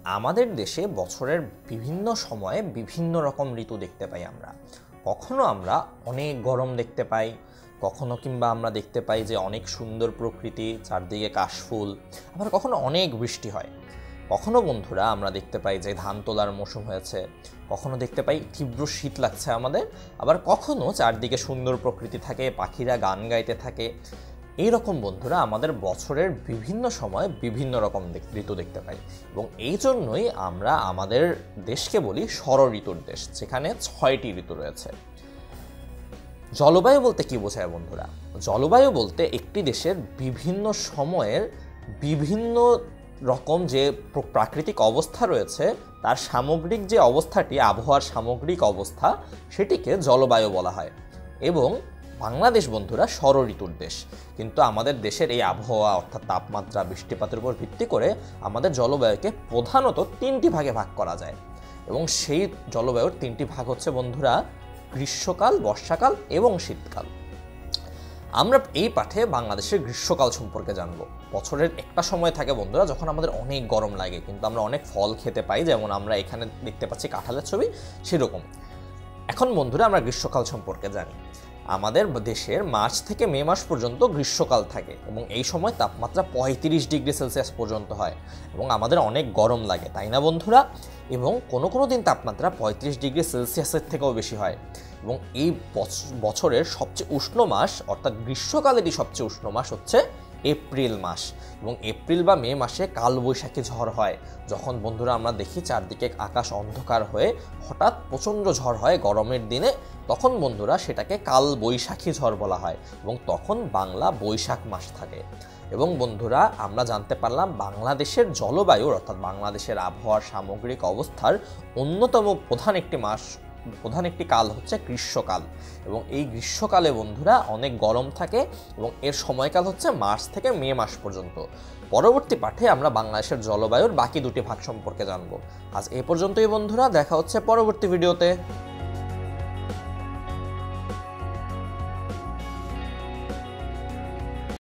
আমাদের দেশে বছরের বিভিন্ন সময়ে বিভিন্ন রকম ঋতু দেখতে পাই আমরা। কখনো আমরা অনেক গরম দেখতে পাই, কখনো কিংবা আমরা দেখতে পাই যে অনেক সুন্দর প্রকৃতি, চারদিকে কাশফুল, আবার কখনো অনেক বৃষ্টি হয়। কখনো বন্ধুরা আমরা দেখতে পাই যে ধান তোলার মৌসুম হয়েছে, কখনো দেখতে পাই তীব্র শীত লাগছে আমাদের, আবার কখনো চারদিকে সুন্দর প্রকৃতি থাকে, পাখিরা গান গাইতে থাকে। এই রকম বন্ধুরা আমাদের বছরের বিভিন্ন সময় বিভিন্ন রকম ঋতু দেখতে পাই, এবং এই জন্যই আমরা আমাদের দেশকে বলি ষড় ঋতুর দেশ, যেখানে 6টি ঋতু রয়েছে। জলবায়ু বলতে কি বোঝায় বন্ধুরা? জলবায়ু বলতে একটি দেশের বিভিন্ন সময়ের বিভিন্ন রকম যে প্রাকৃতিক অবস্থা রয়েছে, তার সামগ্রিক যে অবস্থাটি, আবহাওয়ার সামগ্রিক অবস্থা, সেটিকে জলবায়ু বলা হয়। এবং বাংলাদেশ বন্ধুরা ষড় ঋতুর দেশ, কিন্তু আমাদের দেশের এই আবহাওয়া অর্থাৎ তাপমাত্রা, বৃষ্টিপাতের উপর ভিত্তি করে আমাদের জলবায়ুকে প্রধানত 3টি ভাগে ভাগ করা যায়। এবং সেই জলবায়ুর 3টি ভাগ হচ্ছে বন্ধুরা গ্রীষ্মকাল, বর্ষাকাল এবং শীতকাল। আমরা এই পাঠে বাংলাদেশের গ্রীষ্মকাল সম্পর্কে জানব। বছরের একটা সময় থাকে বন্ধুরা যখন আমাদের অনেক গরম লাগে, কিন্তু আমরা অনেক ফল খেতে পাই, যেমন আমরা এখানে দেখতে পাচ্ছি কাঁঠালের ছবি, সেরকম। এখন বন্ধুরা আমরা গ্রীষ্মকাল সম্পর্কে জানি। আমাদের দেশের মার্চ থেকে মে মাস পর্যন্ত গ্রীষ্মকাল থাকে, এবং এই সময় তাপমাত্রা 35 ডিগ্রি সেলসিয়াস পর্যন্ত হয়, এবং আমাদের অনেক গরম লাগে, তাই না বন্ধুরা? এবং কোনো দিন তাপমাত্রা 35 ডিগ্রি সেলসিয়াসের থেকেও বেশি হয়। এবং এই বছরের সবচেয়ে উষ্ণ মাস অর্থাৎ গ্রীষ্মকালেরই সবচেয়ে উষ্ণ মাস হচ্ছে এপ্রিল মাস। এবং এপ্রিল বা মে মাসে কালবৈশাখী ঝড় হয়, যখন বন্ধুরা আমরা দেখি চারদিকে আকাশ অন্ধকার হয়ে হঠাৎ প্রচণ্ড ঝড় হয় গরমের দিনে, তখন বন্ধুরা সেটাকে কালবৈশাখী ঝড় বলা হয়, এবং তখন বাংলা বৈশাখ মাস থাকে। এবং বন্ধুরা আমরা জানতে পারলাম বাংলাদেশের জলবায়ুর অর্থাৎ বাংলাদেশের আবহাওয়ার সামগ্রিক অবস্থার অন্যতম প্রধান একটি কাল হচ্ছে গ্রীষ্মকাল। এবং এই গ্রীষ্মকালে বন্ধুরা অনেক গরম থাকে, এবং এর সময়কাল হচ্ছে মার্চ থেকে মে মাস পর্যন্ত। পরবর্তী পাঠে আমরা বাংলাদেশের জলবায়ুর বাকি 2টি ভাগ সম্পর্কে জানব। আজ এ পর্যন্তই বন্ধুরা, দেখা হচ্ছে পরবর্তী ভিডিওতে।